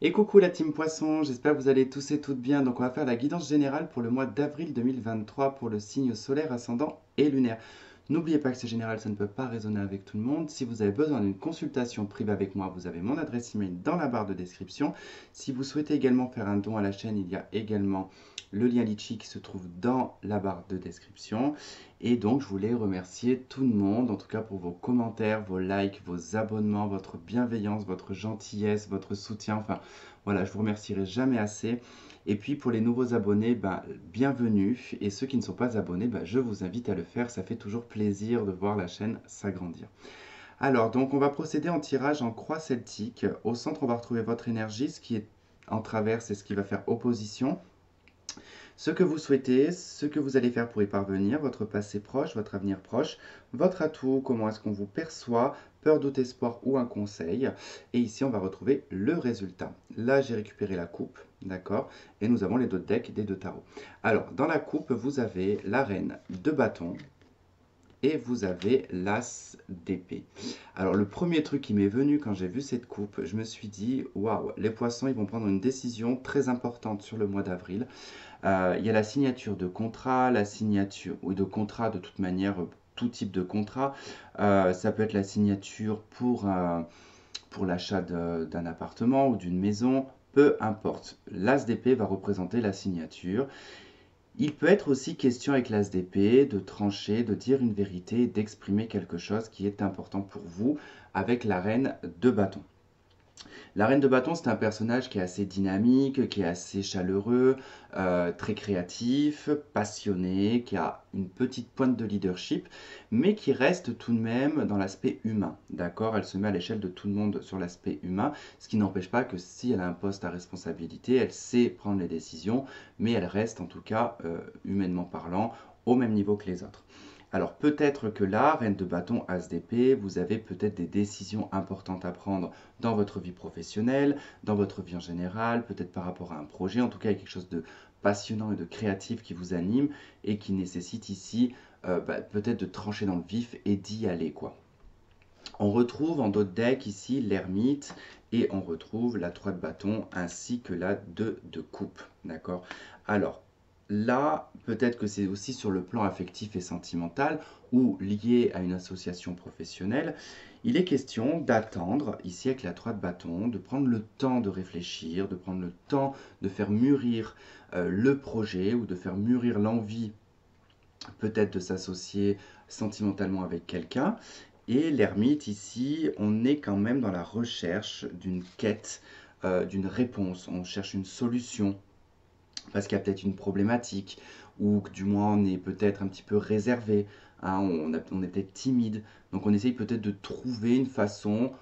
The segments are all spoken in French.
Et coucou la team Poisson, j'espère que vous allez tous et toutes bien. Donc on va faire la guidance générale pour le mois d'avril 2023 pour le signe solaire, ascendant et lunaire. N'oubliez pas que c'est général, ça ne peut pas résonner avec tout le monde. Si vous avez besoin d'une consultation privée avec moi, vous avez mon adresse email dans la barre de description. Si vous souhaitez également faire un don à la chaîne, il y a également le lien Litchi qui se trouve dans la barre de description. Et donc je voulais remercier tout le monde, en tout cas pour vos commentaires, vos likes, vos abonnements, votre bienveillance, votre gentillesse, votre soutien. Enfin voilà, je vous remercierai jamais assez. Et puis pour les nouveaux abonnés, bienvenue. Et ceux qui ne sont pas abonnés, je vous invite à le faire. Ça fait toujours plaisir de voir la chaîne s'agrandir. Alors, donc on va procéder en tirage en croix celtique. Au centre, on va retrouver votre énergie. Ce qui est en travers, c'est ce qui va faire opposition. Ce que vous souhaitez, ce que vous allez faire pour y parvenir, votre passé proche, votre avenir proche, votre atout, comment est-ce qu'on vous perçoit, peur, doute, espoir ou un conseil. Et ici, on va retrouver le résultat. Là, j'ai récupéré la coupe, d'accord? Et nous avons les deux decks des deux tarots. Alors, dans la coupe, vous avez la reine de bâton, et vous avez l'as d'épée. Alors le premier truc qui m'est venu quand j'ai vu cette coupe, je me suis dit, waouh, les poissons, ils vont prendre une décision très importante sur le mois d'avril. Il y a la signature de contrat, la signature, ou de contrat de toute manière, tout type de contrat. Ça peut être la signature pour l'achat d'un appartement ou d'une maison, peu importe. L'as d'épée va représenter la signature. Il peut être aussi question avec l'as d'épée de trancher, de dire une vérité, d'exprimer quelque chose qui est important pour vous avec la reine de bâton. La reine de bâton, c'est un personnage qui est assez dynamique, qui est assez chaleureux, très créatif, passionné, qui a une petite pointe de leadership, mais qui reste tout de même dans l'aspect humain. D'accord? Elle se met à l'échelle de tout le monde sur l'aspect humain, ce qui n'empêche pas que si elle a un poste à responsabilité, elle sait prendre les décisions, mais elle reste en tout cas, humainement parlant, au même niveau que les autres. Alors peut-être que là, reine de bâton, as d'épée, vous avez peut-être des décisions importantes à prendre dans votre vie professionnelle, dans votre vie en général, peut-être par rapport à un projet, en tout cas il y a quelque chose de passionnant et de créatif qui vous anime et qui nécessite ici peut-être de trancher dans le vif et d'y aller quoi. On retrouve en d'autres decks ici l'ermite et on retrouve la 3 de bâton ainsi que la 2 de coupe. D'accord? Alors, là, peut-être que c'est aussi sur le plan affectif et sentimental ou lié à une association professionnelle. Il est question d'attendre, ici avec la 3 de bâton, de prendre le temps de réfléchir, de prendre le temps de faire mûrir le projet ou de faire mûrir l'envie peut-être de s'associer sentimentalement avec quelqu'un. Et l'ermite, ici, on est quand même dans la recherche d'une quête, d'une réponse. On cherche une solution parce qu'il y a peut-être une problématique ou que du moins on est peut-être un petit peu réservé, hein, on est peut-être timide. Donc on essaye peut-être de trouver une façon,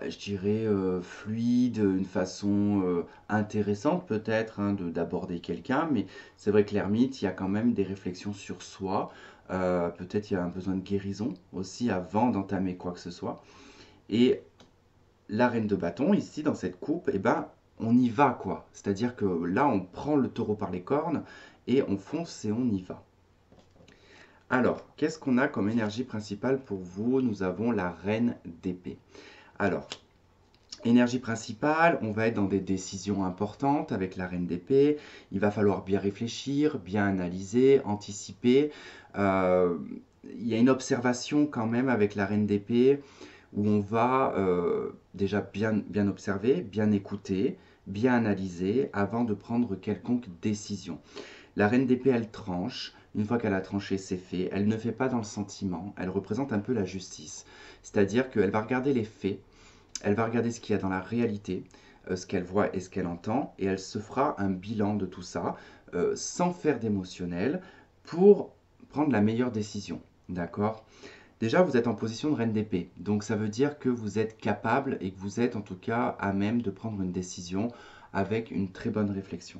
je dirais, fluide, une façon intéressante peut-être hein, d'aborder quelqu'un. Mais c'est vrai que l'ermite, il y a quand même des réflexions sur soi. Peut-être il y a un besoin de guérison aussi avant d'entamer quoi que ce soit. Et la reine de bâton, ici, dans cette coupe, eh ben, on y va, quoi. C'est-à-dire que là, on prend le taureau par les cornes et on fonce et on y va. Alors, qu'est-ce qu'on a comme énergie principale pour vous? Nous avons la reine d'épée. Alors, énergie principale, on va être dans des décisions importantes avec la reine d'épée. Il va falloir bien réfléchir, bien analyser, anticiper. Il y a une observation quand même avec la reine d'épée où on va déjà bien observer, bien écouter, bien analyser avant de prendre quelconque décision. La reine d'épée, elle tranche. Une fois qu'elle a tranché, c'est fait. Elle ne fait pas dans le sentiment. Elle représente un peu la justice. C'est-à-dire qu'elle va regarder les faits, elle va regarder ce qu'il y a dans la réalité, ce qu'elle voit et ce qu'elle entend, et elle se fera un bilan de tout ça, sans faire d'émotionnel, pour prendre la meilleure décision. D'accord? Déjà, vous êtes en position de reine d'épée, donc ça veut dire que vous êtes capable et que vous êtes en tout cas à même de prendre une décision avec une très bonne réflexion.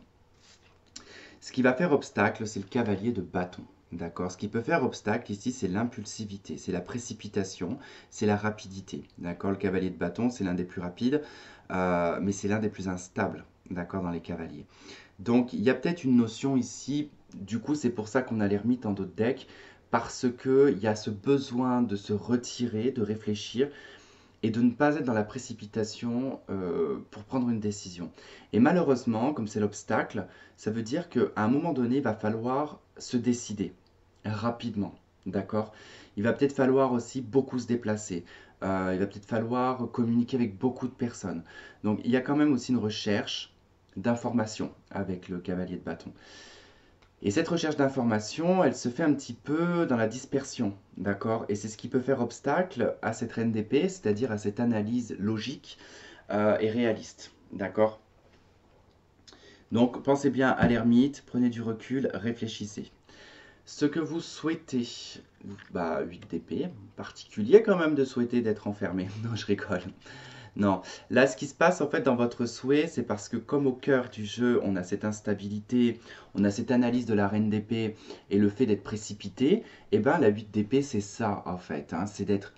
Ce qui va faire obstacle, c'est le cavalier de bâton. D'accord? Ce qui peut faire obstacle ici, c'est l'impulsivité, c'est la précipitation, c'est la rapidité. D'accord? Le cavalier de bâton, c'est l'un des plus rapides, mais c'est l'un des plus instables. D'accord? Dans les cavaliers. Donc, il y a peut-être une notion ici, du coup, c'est pour ça qu'on a l'ermite en d'autres decks, parce qu'il y a ce besoin de se retirer, de réfléchir, et de ne pas être dans la précipitation pour prendre une décision. Et malheureusement, comme c'est l'obstacle, ça veut dire qu'à un moment donné, il va falloir se décider rapidement, d'accord? Il va peut-être falloir aussi beaucoup se déplacer. Il va peut-être falloir communiquer avec beaucoup de personnes. Donc il y a quand même aussi une recherche d'information avec le cavalier de bâton. Et cette recherche d'information, elle se fait un petit peu dans la dispersion, d'accord? Et c'est ce qui peut faire obstacle à cette reine d'épée, c'est-à-dire à cette analyse logique et réaliste, d'accord? Donc pensez bien à l'ermite, prenez du recul, réfléchissez. Ce que vous souhaitez, bah 8 d'épée, particulier quand même de souhaiter d'être enfermé. Non, je rigole. Non, là ce qui se passe en fait dans votre souhait, c'est parce que comme au cœur du jeu, on a cette instabilité, on a cette analyse de la reine d'épée et le fait d'être précipité, et ben la 8 d'épée c'est ça en fait, hein, c'est d'être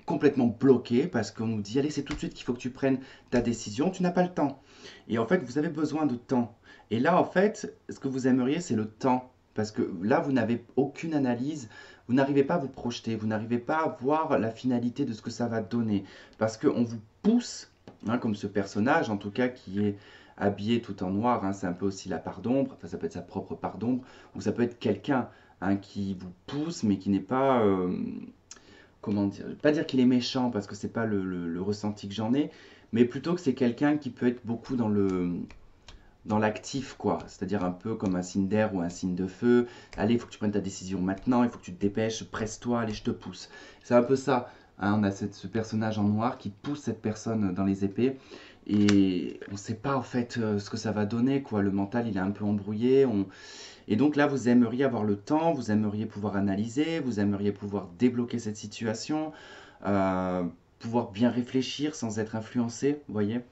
complètement bloqué parce qu'on nous dit allez c'est tout de suite qu'il faut que tu prennes ta décision, tu n'as pas le temps. Et en fait vous avez besoin de temps. Et là en fait ce que vous aimeriez c'est le temps. Parce que là vous n'avez aucune analyse, vous n'arrivez pas à vous projeter, vous n'arrivez pas à voir la finalité de ce que ça va donner. Parce qu'on vous pousse, hein, comme ce personnage en tout cas qui est habillé tout en noir, hein, c'est un peu aussi la part d'ombre, enfin ça peut être sa propre part d'ombre, ou ça peut être quelqu'un hein, qui vous pousse mais qui n'est pas comment dire, pas dire qu'il est méchant parce que c'est pas le ressenti que j'en ai, mais plutôt que c'est quelqu'un qui peut être beaucoup dans l'actif quoi, c'est-à-dire un peu comme un signe d'air ou un signe de feu. Allez, il faut que tu prennes ta décision maintenant, il faut que tu te dépêches, presse-toi, allez, je te pousse. C'est un peu ça. Hein, on a ce personnage en noir qui pousse cette personne dans les épées et on ne sait pas en fait ce que ça va donner quoi. Le mental il est un peu embrouillé. Et donc là, vous aimeriez avoir le temps, vous aimeriez pouvoir analyser, vous aimeriez pouvoir débloquer cette situation, euh, pouvoir bien réfléchir sans être influencé, vous voyez.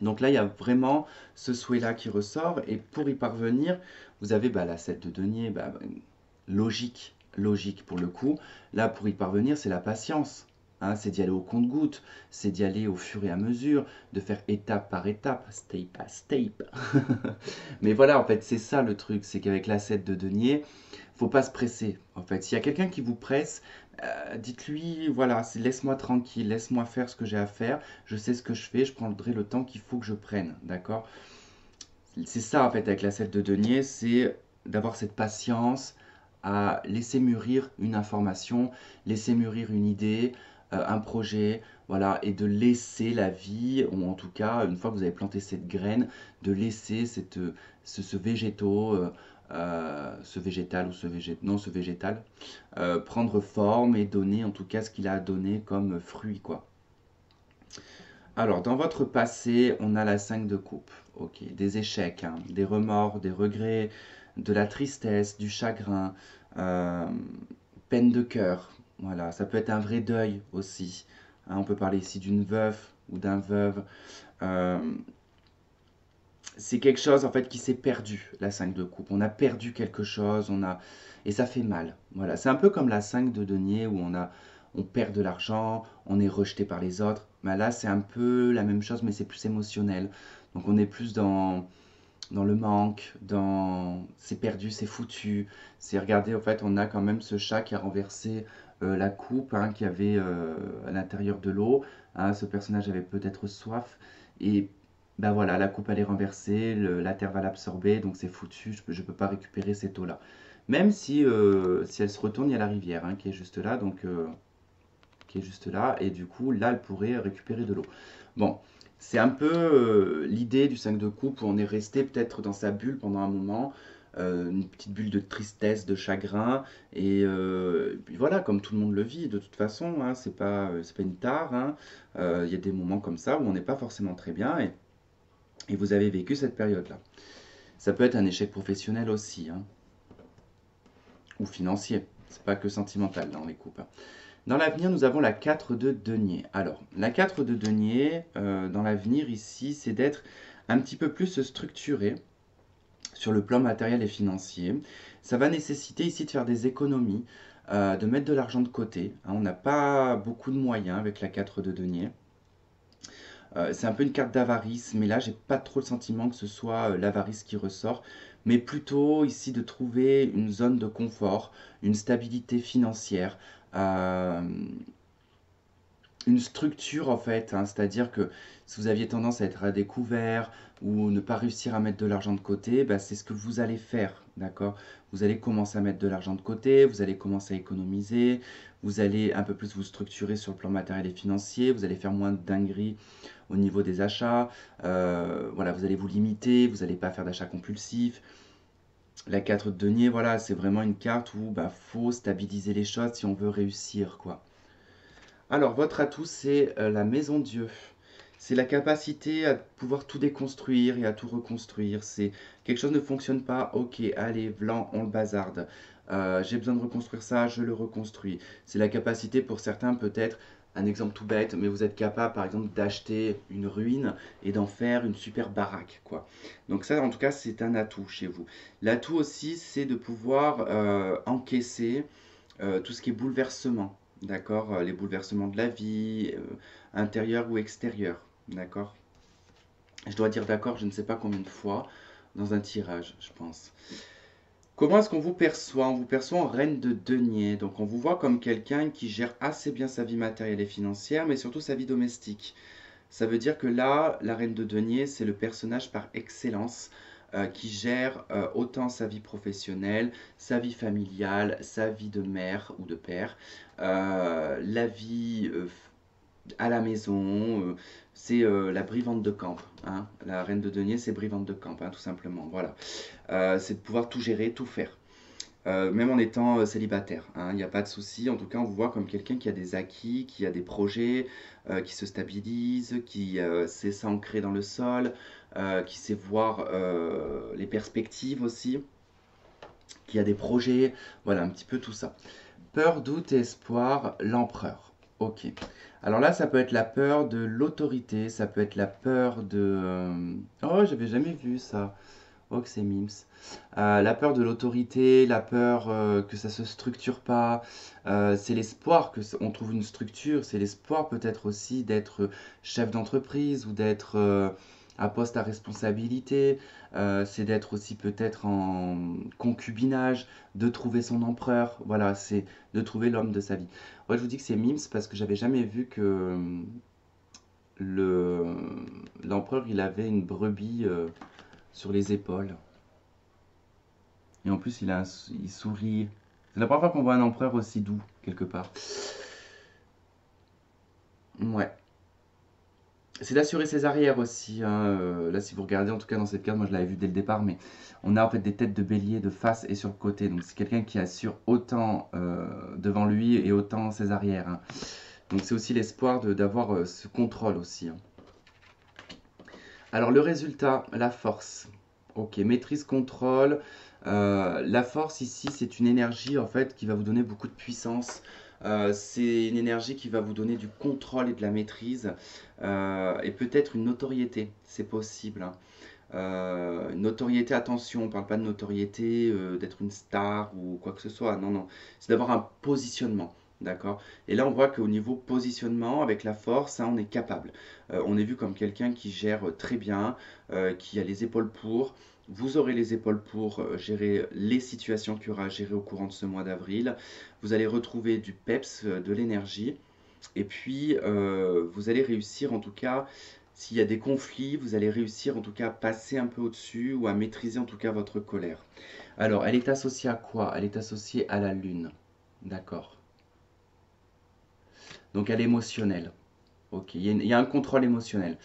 Donc là, il y a vraiment ce souhait-là qui ressort, et pour y parvenir, vous avez bah, la 7 de denier, logique, logique pour le coup. Là, pour y parvenir, c'est la patience. Hein, c'est d'y aller au compte-gouttes, c'est d'y aller au fur et à mesure, de faire étape par étape, step by step. Mais voilà, en fait, c'est ça le truc, c'est qu'avec la 7 de denier, faut pas se presser. En fait, s'il y a quelqu'un qui vous presse, dites-lui, voilà, laisse-moi tranquille, laisse-moi faire ce que j'ai à faire, je sais ce que je fais, je prendrai le temps qu'il faut que je prenne, d'accord? C'est ça, en fait, avec la 7 de denier, c'est d'avoir cette patience à laisser mûrir une information, laisser mûrir une idée, un projet, voilà, et de laisser la vie, ou en tout cas, une fois que vous avez planté cette graine, de laisser ce végétaux, ce végétal ou non, ce végétal, prendre forme et donner en tout cas ce qu'il a à donner comme fruit, quoi. Alors, dans votre passé, on a la 5 de coupe. Ok, des échecs, hein, des remords, des regrets, de la tristesse, du chagrin, euh, peine de cœur. Voilà, ça peut être un vrai deuil aussi. Hein, on peut parler ici d'une veuve ou d'un veuve. Euh, c'est quelque chose en fait qui s'est perdu, la 5 de coupe. On a perdu quelque chose, et ça fait mal. Voilà, c'est un peu comme la 5 de denier où on perd de l'argent, on est rejeté par les autres. Mais là, c'est un peu la même chose, mais c'est plus émotionnel. Donc on est plus dans le manque, dans c'est perdu, c'est foutu. C'est regardez, en fait, on a quand même ce chat qui a renversé la coupe, hein, qui avait à l'intérieur de l'eau. Hein, ce personnage avait peut-être soif. Et ben voilà, la coupe elle est renversée, la terre va l'absorber, donc c'est foutu, je peux pas récupérer cette eau-là. Même si elle se retourne, il y a la rivière hein, qui est juste là, donc qui est juste là, et du coup là elle pourrait récupérer de l'eau. Bon, c'est un peu l'idée du 5 de coupe où on est resté peut-être dans sa bulle pendant un moment, une petite bulle de tristesse, de chagrin, et puis voilà, comme tout le monde le vit de toute façon, hein, c'est pas une tare, hein, il y a des moments comme ça où on n'est pas forcément très bien, et vous avez vécu cette période-là. Ça peut être un échec professionnel aussi, hein, ou financier. C'est pas que sentimental dans les coupes. Hein. Dans l'avenir, nous avons la 4 de denier. Alors, la 4 de denier, dans l'avenir ici, c'est d'être un petit peu plus structuré sur le plan matériel et financier. Ça va nécessiter ici de faire des économies, de mettre de l'argent de côté. Hein, on n'a pas beaucoup de moyens avec la 4 de denier. C'est un peu une carte d'avarice, mais là, j'ai pas trop le sentiment que ce soit l'avarice qui ressort, mais plutôt ici de trouver une zone de confort, une stabilité financière. une structure en fait, hein, c'est-à-dire que si vous aviez tendance à être à découvert ou ne pas réussir à mettre de l'argent de côté, bah, c'est ce que vous allez faire, d'accord? Vous allez commencer à mettre de l'argent de côté, vous allez commencer à économiser, vous allez un peu plus vous structurer sur le plan matériel et financier, vous allez faire moins de dingueries au niveau des achats, voilà, vous allez vous limiter, vous n'allez pas faire d'achats compulsifs. La 4 de denier, voilà, c'est vraiment une carte où bah, faut stabiliser les choses si on veut réussir, quoi. Alors, votre atout, c'est la maison Dieu. C'est la capacité à pouvoir tout déconstruire et à tout reconstruire. C'est quelque chose ne fonctionne pas, ok, allez, blanc, on le bazarde. J'ai besoin de reconstruire ça, je le reconstruis. C'est la capacité pour certains, peut-être, un exemple tout bête, mais vous êtes capable, par exemple, d'acheter une ruine et d'en faire une super baraque, quoi. Donc ça, en tout cas, c'est un atout chez vous. L'atout aussi, c'est de pouvoir encaisser tout ce qui est bouleversement, d'accord? Les bouleversements de la vie, intérieur ou extérieur, d'accord? Je dois dire d'accord, je ne sais pas combien de fois dans un tirage, je pense. Comment est-ce qu'on vous perçoit? On vous perçoit en reine de denier, donc on vous voit comme quelqu'un qui gère assez bien sa vie matérielle et financière, mais surtout sa vie domestique. Ça veut dire que là, la reine de denier, c'est le personnage par excellence qui gère autant sa vie professionnelle, sa vie familiale, sa vie de mère ou de père, la vie à la maison. C'est la brivante de camp, hein. La reine de denier, c'est brivante de camp, hein, tout simplement. Voilà. C'est de pouvoir tout gérer, tout faire. Même en étant célibataire, hein, il n'y a pas de souci. En tout cas, on vous voit comme quelqu'un qui a des acquis, qui a des projets, qui se stabilise, qui sait s'ancrer dans le sol, qui sait voir les perspectives aussi, qui a des projets, voilà, un petit peu tout ça. Peur, doute et espoir, l'empereur. Ok. Alors là, ça peut être la peur de l'autorité, ça peut être la peur de... Oh, j'avais jamais vu ça. Oh, que c'est mimes. La peur de l'autorité, la peur que ça se structure pas, c'est l'espoir que on trouve une structure, c'est l'espoir peut-être aussi d'être chef d'entreprise ou d'être à poste à responsabilité, c'est d'être aussi peut-être en concubinage, de trouver son empereur, voilà, c'est de trouver l'homme de sa vie. Ouais, je vous dis que c'est mimes parce que j'avais jamais vu que le l'empereur il avait une brebis sur les épaules. Et en plus, il sourit. C'est la première fois qu'on voit un empereur aussi doux, quelque part. Ouais. C'est d'assurer ses arrières aussi, hein. Là, si vous regardez, en tout cas dans cette carte, moi je l'avais vu dès le départ, mais on a en fait des têtes de bélier de face et sur le côté. Donc c'est quelqu'un qui assure autant devant lui et autant ses arrières, hein. Donc c'est aussi l'espoir d'avoir ce contrôle aussi, hein. Alors le résultat, la force. Ok, maîtrise, contrôle. La force ici, c'est une énergie en fait qui va vous donner beaucoup de puissance. C'est une énergie qui va vous donner du contrôle et de la maîtrise et peut-être une notoriété, c'est possible, hein. Une notoriété, attention, on ne parle pas de notoriété, d'être une star ou quoi que ce soit, non, non, c'est d'avoir un positionnement. D'accord. Et là, on voit qu'au niveau positionnement, avec la force, hein, on est capable. On est vu comme quelqu'un qui gère très bien, qui a les épaules pour. Vous aurez les épaules pour gérer les situations qu'il y aura à gérer au courant de ce mois d'avril. Vous allez retrouver du peps, de l'énergie. Et puis, vous allez réussir, en tout cas, s'il y a des conflits, vous allez réussir, en tout cas, à passer un peu au-dessus ou à maîtriser, en tout cas, votre colère. Alors, elle est associée à quoi? Elle est associée à la lune. D'accord. Donc, elle est émotionnelle. Ok, il y a un contrôle émotionnel.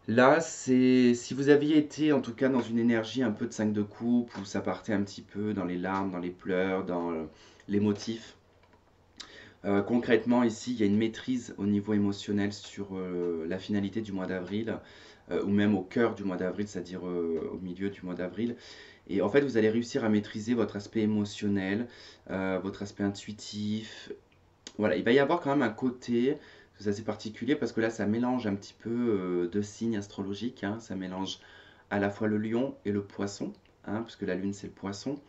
Là, c'est si vous aviez été en tout cas dans une énergie un peu de 5 de coupe, où ça partait un petit peu dans les larmes, dans les pleurs, dans l'émotif. Concrètement, ici, il y a une maîtrise au niveau émotionnel sur la finalité du mois d'avril, ou même au cœur du mois d'avril, c'est-à-dire au milieu du mois d'avril. Et en fait, vous allez réussir à maîtriser votre aspect émotionnel, votre aspect intuitif. Voilà, il va y avoir quand même un côté, c'est assez particulier parce que là, ça mélange un petit peu de signes astrologiques, hein. Ça mélange à la fois le lion et le poisson, hein, puisque la lune, c'est le poisson.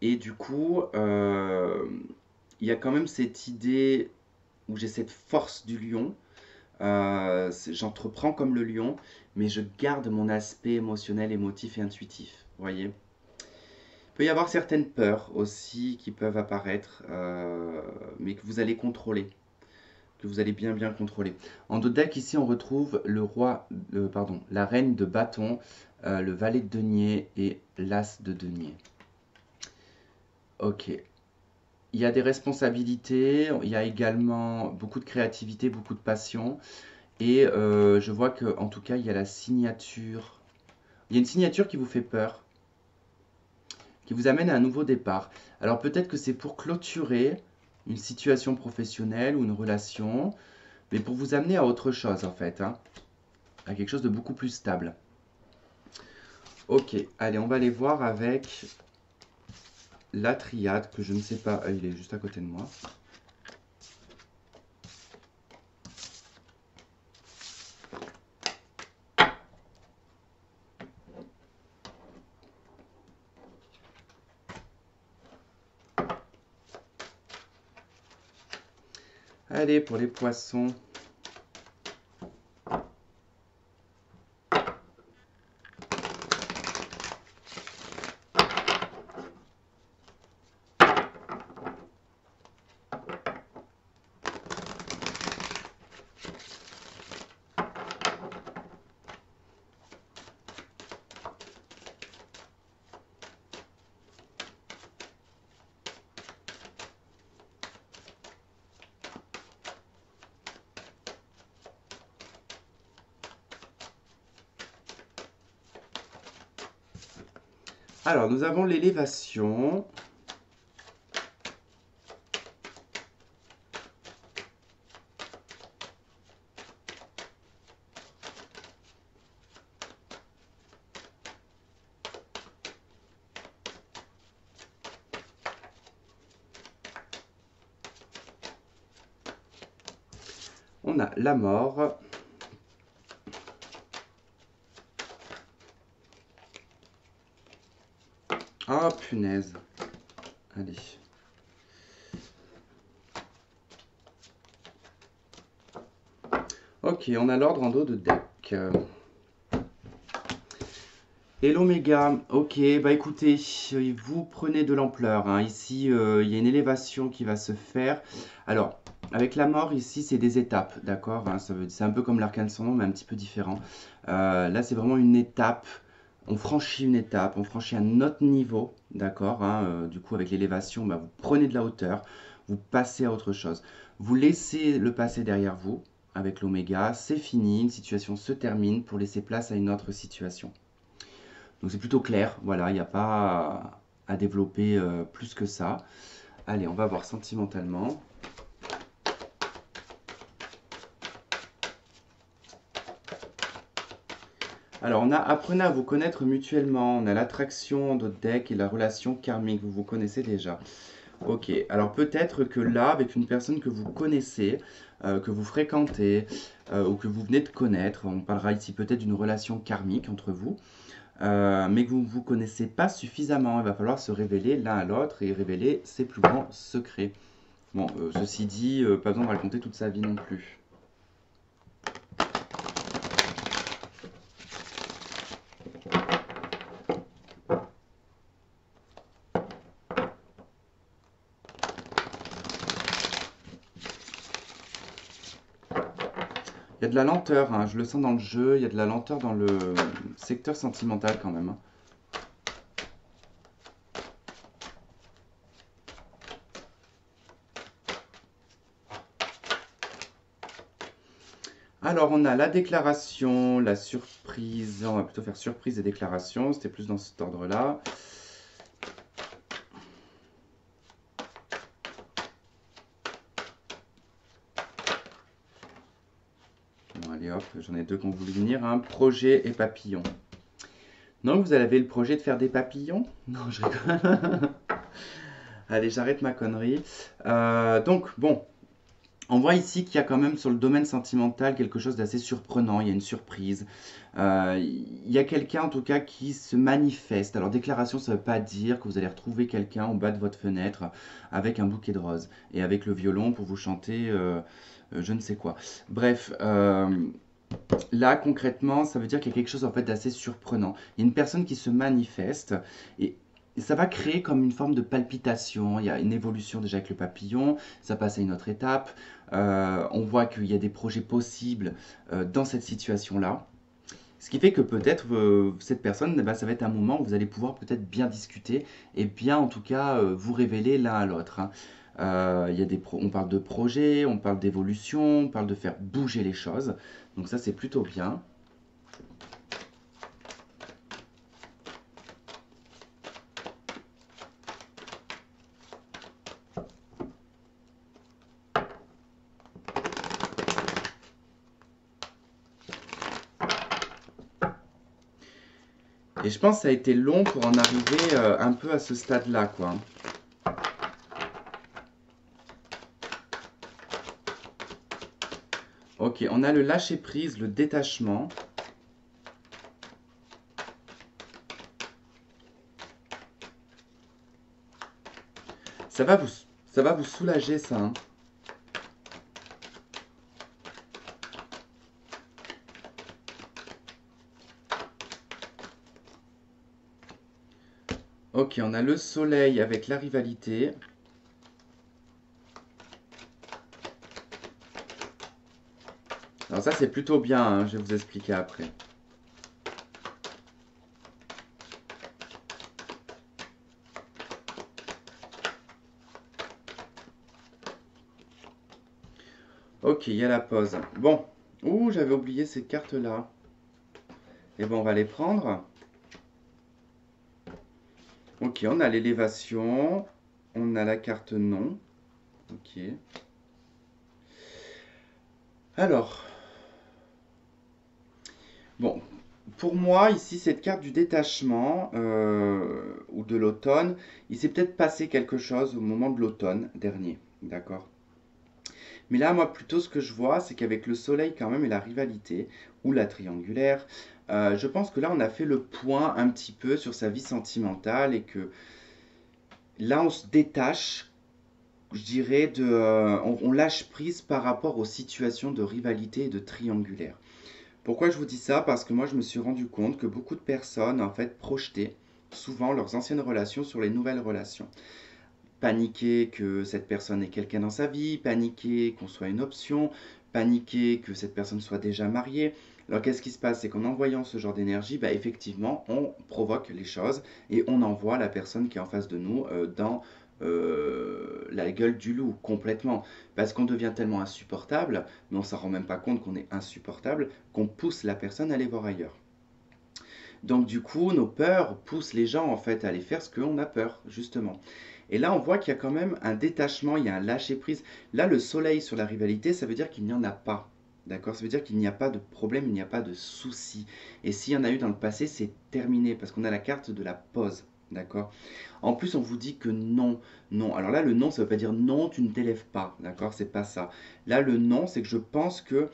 Et du coup, il y a quand même cette idée où j'ai cette force du lion. J'entreprends comme le lion, mais je garde mon aspect émotionnel, émotif et intuitif. Vous voyez? Il peut y avoir certaines peurs aussi qui peuvent apparaître, mais que vous allez contrôler. que vous allez bien bien contrôler. En dos de deck, ici, on retrouve le roi, pardon, la reine de bâton, le valet de denier et l'as de denier. Ok. Il y a des responsabilités, il y a également beaucoup de créativité, beaucoup de passion. Et je vois que, en tout cas, il y a la signature. Il y a une signature qui vous fait peur, qui vous amène à un nouveau départ. Alors peut-être que c'est pour clôturer une situation professionnelle ou une relation, mais pour vous amener à autre chose en fait, hein, à quelque chose de beaucoup plus stable. Ok, allez, on va aller voir avec la triade, que je ne sais pas, il est juste à côté de moi. Allez, pour les poissons. Alors, nous avons l'élévation. On a la mort. Oh, punaise. Allez. Ok, on a l'ordre en dos de deck. Et l'oméga, ok, bah écoutez, vous prenez de l'ampleur, hein. Ici, il y a une élévation qui va se faire. Alors, avec la mort, ici, c'est des étapes, d'accord, hein, c'est un peu comme l'arcane sans nom, mais un petit peu différent. Là, c'est vraiment une étape. On franchit une étape, on franchit un autre niveau, d'accord, hein, du coup, avec l'élévation, bah, vous prenez de la hauteur, vous passez à autre chose. Vous laissez le passé derrière vous, avec l'oméga, c'est fini, une situation se termine pour laisser place à une autre situation. Donc c'est plutôt clair, voilà, il n'y a pas à développer plus que ça. Allez, on va voir sentimentalement. Alors, on a apprenez à vous connaître mutuellement. On a l'attraction dans votre deck et la relation karmique. Vous vous connaissez déjà. Ok, alors peut-être que là, avec une personne que vous connaissez, que vous fréquentez ou que vous venez de connaître, on parlera ici peut-être d'une relation karmique entre vous, mais que vous ne vous connaissez pas suffisamment. Il va falloir se révéler l'un à l'autre et révéler ses plus grands secrets. Bon, ceci dit, pas besoin de raconter toute sa vie non plus. Il y a de la lenteur, hein, je le sens dans le jeu, il y a de la lenteur dans le secteur sentimental quand même, hein. Alors, on a la déclaration, la surprise. On va plutôt faire surprise et déclaration. C'était plus dans cet ordre-là. Bon, allez hop, j'en ai deux qui ont voulu venir, hein. Projet et papillon. Non, vous avez le projet de faire des papillons? Non, je rigole. Allez, j'arrête ma connerie. Donc, bon, on voit ici qu'il y a quand même sur le domaine sentimental quelque chose d'assez surprenant, il y a une surprise. Il y a quelqu'un en tout cas qui se manifeste. Alors déclaration, ça ne veut pas dire que vous allez retrouver quelqu'un au bas de votre fenêtre avec un bouquet de roses et avec le violon pour vous chanter je ne sais quoi. Bref, là concrètement, ça veut dire qu'il y a quelque chose en fait d'assez surprenant. Il y a une personne qui se manifeste et ça va créer comme une forme de palpitation. Il y a une évolution déjà avec le papillon, ça passe à une autre étape. On voit qu'il y a des projets possibles dans cette situation-là. Ce qui fait que peut-être cette personne, bah, ça va être un moment où vous allez pouvoir peut-être bien discuter et bien en tout cas vous révéler l'un à l'autre, hein. Il y a on parle de projet, on parle d'évolution, on parle de faire bouger les choses. Donc ça c'est plutôt bien. Et je pense que ça a été long pour en arriver un peu à ce stade-là, quoi. Ok, on a le lâcher-prise, le détachement. Ça va vous soulager, ça, hein. Ok, on a le soleil avec la rivalité. Alors ça, c'est plutôt bien, hein, je vais vous expliquer après. Ok, il y a la pause. Bon. Ouh, j'avais oublié ces cartes-là. Et bon, on va les prendre. Ok, on a l'élévation. On a la carte non. Ok. Alors. Bon. Pour moi, ici, cette carte du détachement ou de l'automne, il s'est peut-être passé quelque chose au moment de l'automne dernier. D'accord? Mais là, moi, plutôt, ce que je vois, c'est qu'avec le soleil, quand même, et la rivalité, ou la triangulaire, je pense que là, on a fait le point un petit peu sur sa vie sentimentale et que là, on se détache, je dirais, on lâche prise par rapport aux situations de rivalité et de triangulaire. Pourquoi je vous dis ça? Parce que moi, je me suis rendu compte que beaucoup de personnes, en fait, projetaient souvent leurs anciennes relations sur les nouvelles relations. Paniquer que cette personne ait quelqu'un dans sa vie, paniquer qu'on soit une option, paniquer que cette personne soit déjà mariée. Alors qu'est-ce qui se passe? C'est qu'en envoyant ce genre d'énergie, bah, effectivement, on provoque les choses et on envoie la personne qui est en face de nous dans la gueule du loup complètement. Parce qu'on devient tellement insupportable, mais on ne s'en rend même pas compte qu'on est insupportable, qu'on pousse la personne à aller voir ailleurs. Donc du coup, nos peurs poussent les gens en fait à aller faire ce qu'on a peur, justement. Et là, on voit qu'il y a quand même un détachement, il y a un lâcher-prise. Là, le soleil sur la rivalité, ça veut dire qu'il n'y en a pas. D'accord? Ça veut dire qu'il n'y a pas de problème, il n'y a pas de souci. Et s'il y en a eu dans le passé, c'est terminé parce qu'on a la carte de la pause. D'accord? En plus, on vous dit que non, non. Alors là, le non, ça ne veut pas dire non, tu ne t'élèves pas. D'accord? C'est pas ça. Là, le non, c'est que je pense que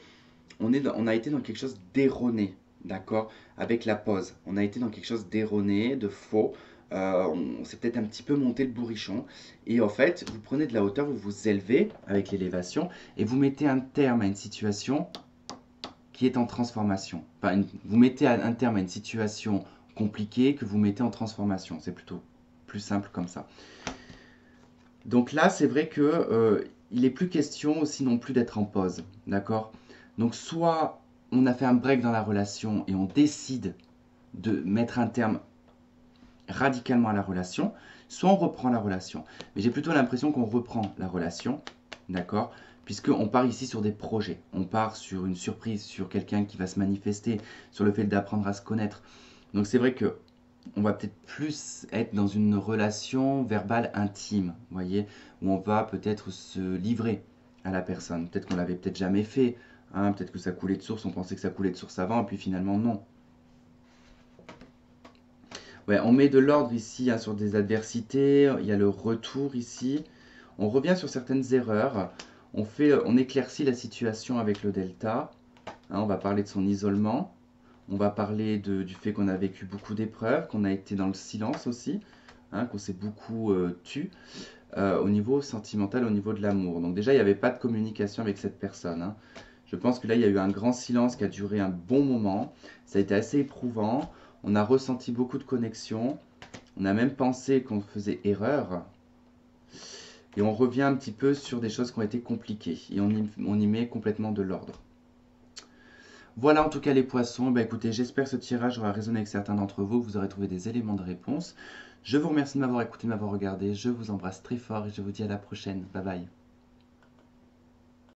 on a été dans quelque chose d'erroné, d'accord? Avec la pause, on a été dans quelque chose d'erroné, de faux. On s'est peut-être un petit peu monté le bourrichon. Et en fait, vous prenez de la hauteur, vous vous élevez avec l'élévation et vous mettez un terme à une situation qui est en transformation. Enfin, vous mettez un terme à une situation compliquée que vous mettez en transformation. C'est plutôt plus simple comme ça. Donc là, c'est vrai que il n'est plus question aussi non plus d'être en pause, d'accord? Donc soit on a fait un break dans la relation et on décide de mettre un terme radicalement à la relation, soit on reprend la relation. Mais j'ai plutôt l'impression qu'on reprend la relation, d'accord? Puisqu'on part ici sur des projets, on part sur une surprise, sur quelqu'un qui va se manifester, sur le fait d'apprendre à se connaître. Donc c'est vrai que on va peut-être plus être dans une relation verbale intime, vous voyez, où on va peut-être se livrer à la personne. Peut-être qu'on l'avait peut-être jamais fait, hein, peut-être que ça coulait de source, on pensait que ça coulait de source avant, et puis finalement non. Ouais, on met de l'ordre ici hein, sur des adversités, il y a le retour ici, on revient sur certaines erreurs, on éclaircit la situation avec le delta, hein, on va parler de son isolement, on va parler du fait qu'on a vécu beaucoup d'épreuves, qu'on a été dans le silence aussi, hein, qu'on s'est beaucoup tu au niveau sentimental, au niveau de l'amour. Donc déjà, il n'y avait pas de communication avec cette personne, hein. Je pense que là, il y a eu un grand silence qui a duré un bon moment. Ça a été assez éprouvant. On a ressenti beaucoup de connexion. On a même pensé qu'on faisait erreur. Et on revient un petit peu sur des choses qui ont été compliquées. Et on y met complètement de l'ordre. Voilà en tout cas les poissons. Bah écoutez, j'espère que ce tirage aura résonné avec certains d'entre vous, que vous aurez trouvé des éléments de réponse. Je vous remercie de m'avoir écouté, de m'avoir regardé. Je vous embrasse très fort et je vous dis à la prochaine. Bye bye.